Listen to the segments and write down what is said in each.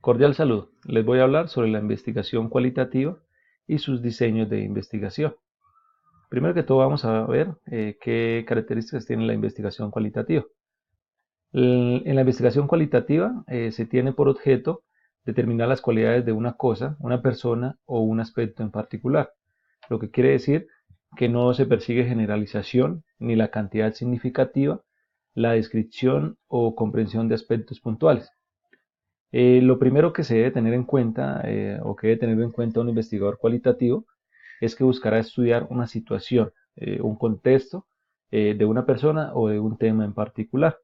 Cordial saludo. Les voy a hablar sobre la investigación cualitativa y sus diseños de investigación. Primero que todo vamos a ver qué características tiene la investigación cualitativa. En la investigación cualitativa se tiene por objeto determinar las cualidades de una cosa, una persona o un aspecto en particular, lo que quiere decir que no se persigue generalización ni la cantidad significativa, la descripción o comprensión de aspectos puntuales. Lo primero que se debe tener en cuenta o que debe tener en cuenta un investigador cualitativo es que buscará estudiar una situación, un contexto de una persona o de un tema en particular.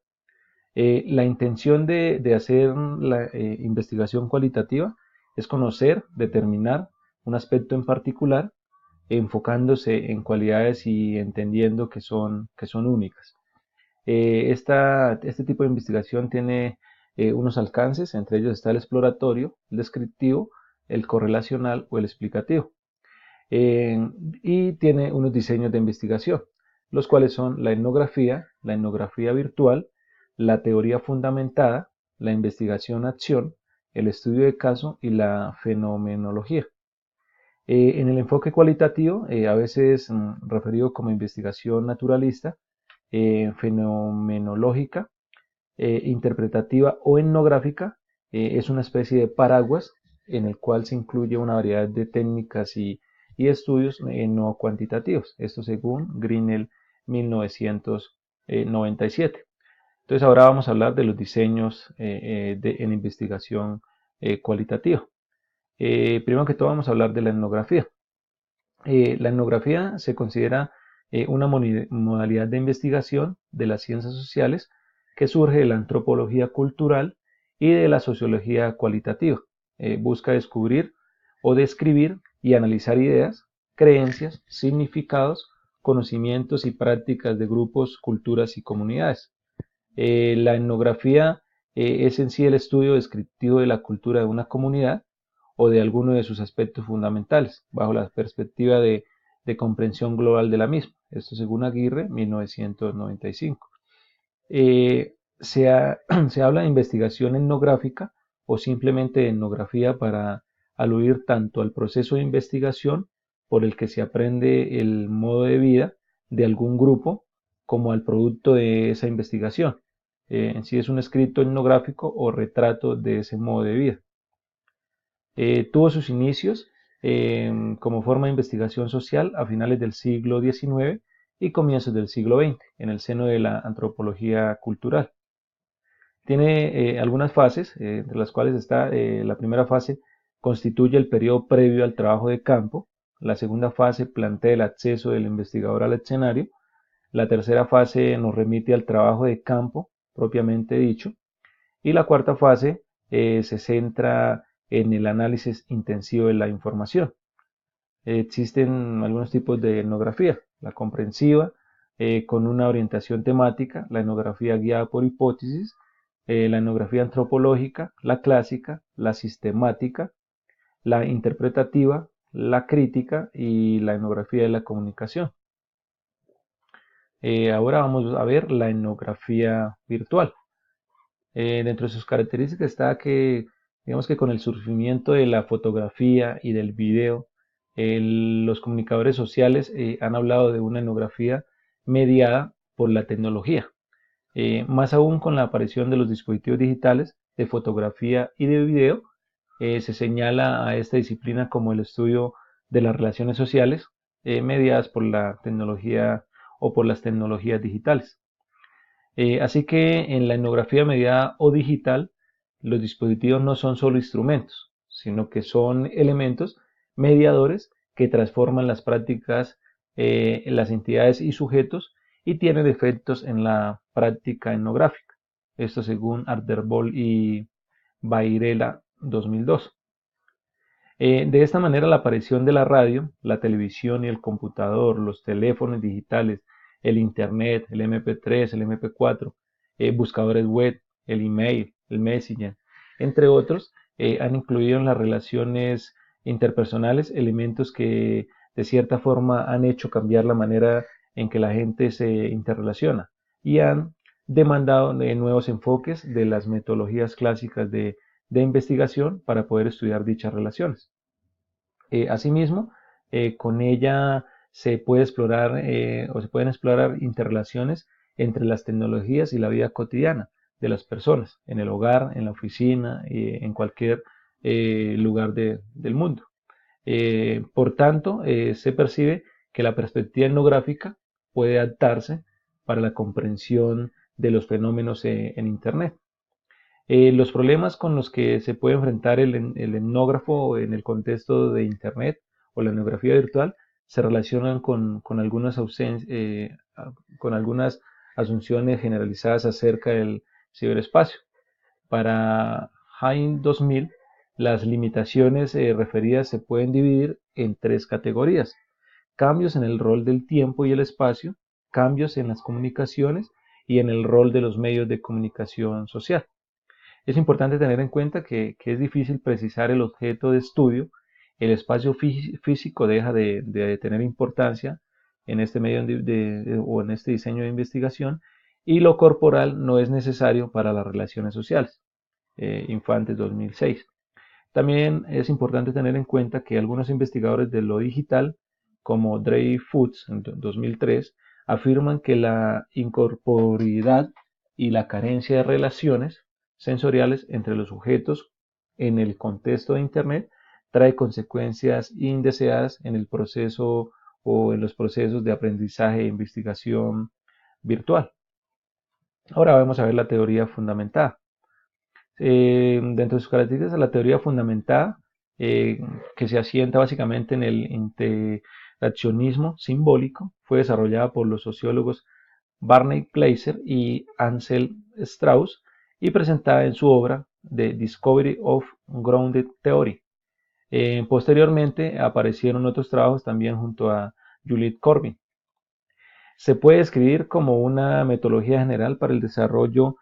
La intención de hacer la investigación cualitativa es conocer, determinar un aspecto en particular, enfocándose en cualidades y entendiendo que son únicas. Este tipo de investigación tiene unos alcances, entre ellos está el exploratorio, el descriptivo, el correlacional o el explicativo. Eh, y tiene unos diseños de investigación, los cuales son la etnografía virtual, la teoría fundamentada, la investigación-acción, el estudio de caso y la fenomenología. En el enfoque cualitativo, a veces referido como investigación naturalista, fenomenológica, interpretativa o etnográfica, es una especie de paraguas en el cual se incluye una variedad de técnicas y estudios no cuantitativos, esto según Grinnell 1997. Entonces ahora vamos a hablar de los diseños en investigación cualitativa. Primero que todo vamos a hablar de la etnografía. La etnografía se considera una modalidad de investigación de las ciencias sociales que surge de la antropología cultural y de la sociología cualitativa. Busca descubrir o describir y analizar ideas, creencias, significados, conocimientos y prácticas de grupos, culturas y comunidades. La etnografía es en sí el estudio descriptivo de la cultura de una comunidad o de alguno de sus aspectos fundamentales, bajo la perspectiva de comprensión global de la misma. Esto según Aguirre, 1995. Se habla de investigación etnográfica o simplemente de etnografía para aludir tanto al proceso de investigación por el que se aprende el modo de vida de algún grupo como al producto de esa investigación. En sí es un escrito etnográfico o retrato de ese modo de vida. Tuvo sus inicios como forma de investigación social a finales del siglo XIX y comienzos del siglo XX, en el seno de la antropología cultural. Tiene algunas fases, entre las cuales está la primera fase, constituye el periodo previo al trabajo de campo. La segunda fase plantea el acceso del investigador al escenario. La tercera fase nos remite al trabajo de campo, propiamente dicho. Y la cuarta fase se centra en el análisis intensivo de la información. Existen algunos tipos de etnografía, la comprensiva, con una orientación temática, la etnografía guiada por hipótesis, la etnografía antropológica, la clásica, la sistemática, la interpretativa, la crítica y la etnografía de la comunicación. Ahora vamos a ver la etnografía virtual. Dentro de sus características está que, digamos que con el surgimiento de la fotografía y del video, los comunicadores sociales han hablado de una etnografía mediada por la tecnología. Más aún con la aparición de los dispositivos digitales de fotografía y de video, se señala a esta disciplina como el estudio de las relaciones sociales mediadas por la tecnología o por las tecnologías digitales. Así que en la etnografía mediada o digital, los dispositivos no son solo instrumentos, sino que son elementos mediadores que transforman las prácticas, las entidades y sujetos y tienen efectos en la práctica etnográfica. Esto según Arderbol y Bairela 2002. De esta manera, la aparición de la radio, la televisión y el computador, los teléfonos digitales, el Internet, el MP3, el MP4, buscadores web, el email, el Messenger, entre otros, han incluido en las relaciones interpersonales elementos que de cierta forma han hecho cambiar la manera en que la gente se interrelaciona y han demandado nuevos enfoques de las metodologías clásicas de de investigación para poder estudiar dichas relaciones. Asimismo, con ella se puede explorar o se pueden explorar interrelaciones entre las tecnologías y la vida cotidiana de las personas, en el hogar, en la oficina, en cualquier lugar del mundo. Por tanto, se percibe que la perspectiva etnográfica puede adaptarse para la comprensión de los fenómenos en Internet. Los problemas con los que se puede enfrentar el etnógrafo en el contexto de Internet o la etnografía virtual se relacionan con con algunas asunciones generalizadas acerca del ciberespacio. Para Hein 2000, las limitaciones referidas se pueden dividir en tres categorías: cambios en el rol del tiempo y el espacio, cambios en las comunicaciones y en el rol de los medios de comunicación social. Es importante tener en cuenta que es difícil precisar el objeto de estudio. El espacio físico deja de tener importancia en este medio o en este diseño de investigación, y lo corporal no es necesario para las relaciones sociales. Infantes 2006. También es importante tener en cuenta que algunos investigadores de lo digital, como Dreyfus en 2003, afirman que la incorporeidad y la carencia de relaciones sensoriales entre los sujetos en el contexto de Internet trae consecuencias indeseadas en el proceso o en los procesos de aprendizaje e investigación virtual. Ahora vamos a ver la teoría fundamentada. Dentro de sus características, la teoría fundamentada, que se asienta básicamente en el interaccionismo simbólico, fue desarrollada por los sociólogos Barney Glaser y Ansel Strauss y presentada en su obra The Discovery of Grounded Theory. Posteriormente aparecieron otros trabajos también junto a Juliet Corbin. Se puede describir como una metodología general para el desarrollo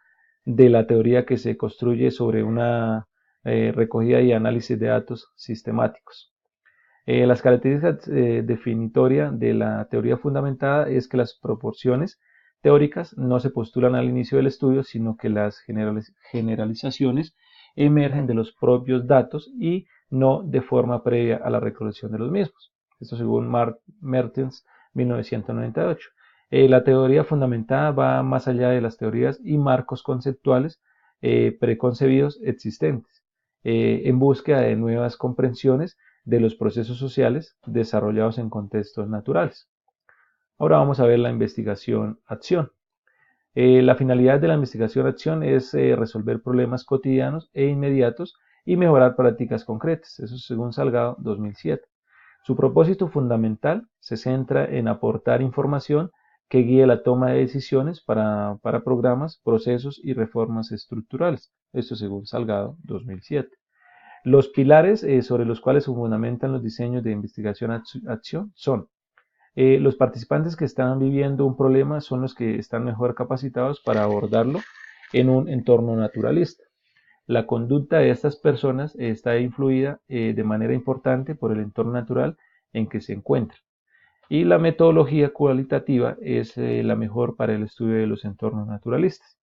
de la teoría que se construye sobre una recogida y análisis de datos sistemáticos. Las características definitorias de la teoría fundamentada es que las proporciones teóricas no se postulan al inicio del estudio, sino que las generalizaciones emergen de los propios datos y no de forma previa a la recolección de los mismos. Esto según Mertens, 1998. La teoría fundamentada va más allá de las teorías y marcos conceptuales preconcebidos existentes, en búsqueda de nuevas comprensiones de los procesos sociales desarrollados en contextos naturales. Ahora vamos a ver la investigación-acción. La finalidad de la investigación-acción es resolver problemas cotidianos e inmediatos y mejorar prácticas concretas. Eso es según Salgado, 2007. Su propósito fundamental se centra en aportar información que guíe la toma de decisiones para programas, procesos y reformas estructurales. Esto según Salgado, 2007. Los pilares sobre los cuales se fundamentan los diseños de investigación-acción son: los participantes que están viviendo un problema son los que están mejor capacitados para abordarlo en un entorno naturalista. La conducta de estas personas está influida de manera importante por el entorno natural en que se encuentran. Y la metodología cualitativa es la mejor para el estudio de los entornos naturalistas.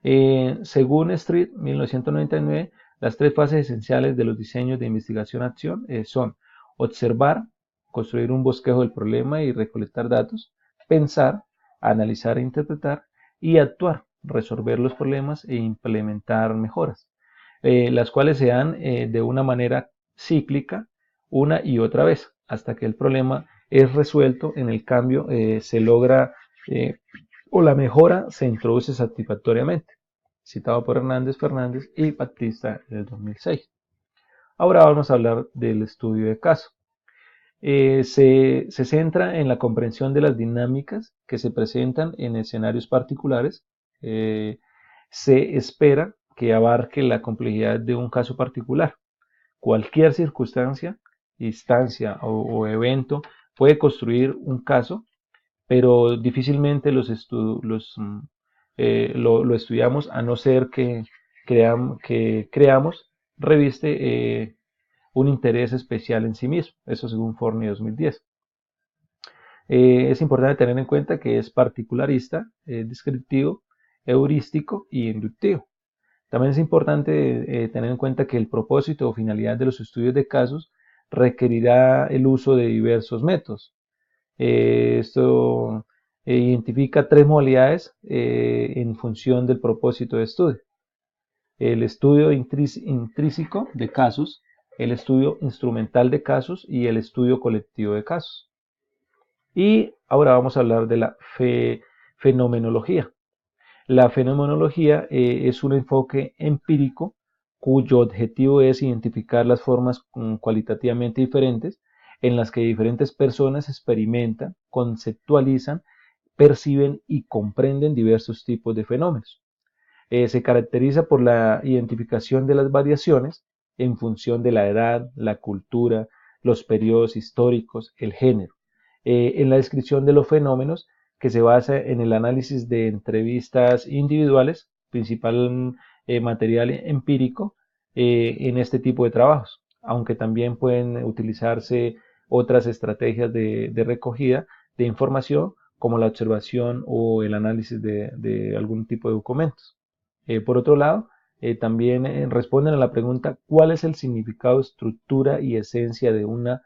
Según Street, 1999, las tres fases esenciales de los diseños de investigación-acción son: observar, construir un bosquejo del problema y recolectar datos; pensar, analizar e interpretar; y actuar, resolver los problemas e implementar mejoras, las cuales se dan de una manera cíclica una y otra vez hasta que el problema es resuelto. En el cambio, se logra o la mejora se introduce satisfactoriamente, citado por Hernández Fernández y Batista en el 2006. Ahora vamos a hablar del estudio de caso. Se centra en la comprensión de las dinámicas que se presentan en escenarios particulares. Se espera que abarque la complejidad de un caso particular. Cualquier circunstancia, instancia o evento puede construir un caso, pero difícilmente lo estudiamos a no ser que creamos reviste un interés especial en sí mismo. Eso según Forney 2010. Es importante tener en cuenta que es particularista, descriptivo, heurístico y inductivo. También es importante tener en cuenta que el propósito o finalidad de los estudios de casos requerirá el uso de diversos métodos. Esto identifica tres modalidades en función del propósito de estudio: el estudio intrínseco de casos, el estudio instrumental de casos y el estudio colectivo de casos. Y ahora vamos a hablar de la fenomenología. La fenomenología es un enfoque empírico cuyo objetivo es identificar las formas cualitativamente diferentes en las que diferentes personas experimentan, conceptualizan, perciben y comprenden diversos tipos de fenómenos. Se caracteriza por la identificación de las variaciones en función de la edad, la cultura, los periodos históricos, el género. En la descripción de los fenómenos, que se basa en el análisis de entrevistas individuales, principal material empírico en este tipo de trabajos, aunque también pueden utilizarse otras estrategias de recogida de información, como la observación o el análisis de algún tipo de documentos. Por otro lado, también responden a la pregunta: ¿cuál es el significado, estructura y esencia de una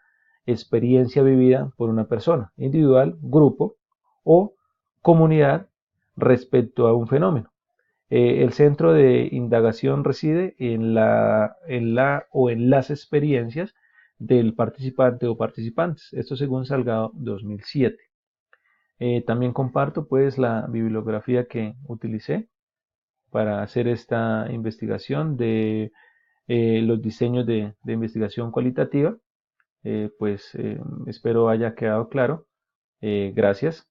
experiencia vivida por una persona, individual, grupo o comunidad, respecto a un fenómeno? El centro de indagación reside en la o en las experiencias del participante o participantes. Esto según Salgado 2007. También comparto pues la bibliografía que utilicé para hacer esta investigación de los diseños de investigación cualitativa. Pues espero haya quedado claro. Gracias.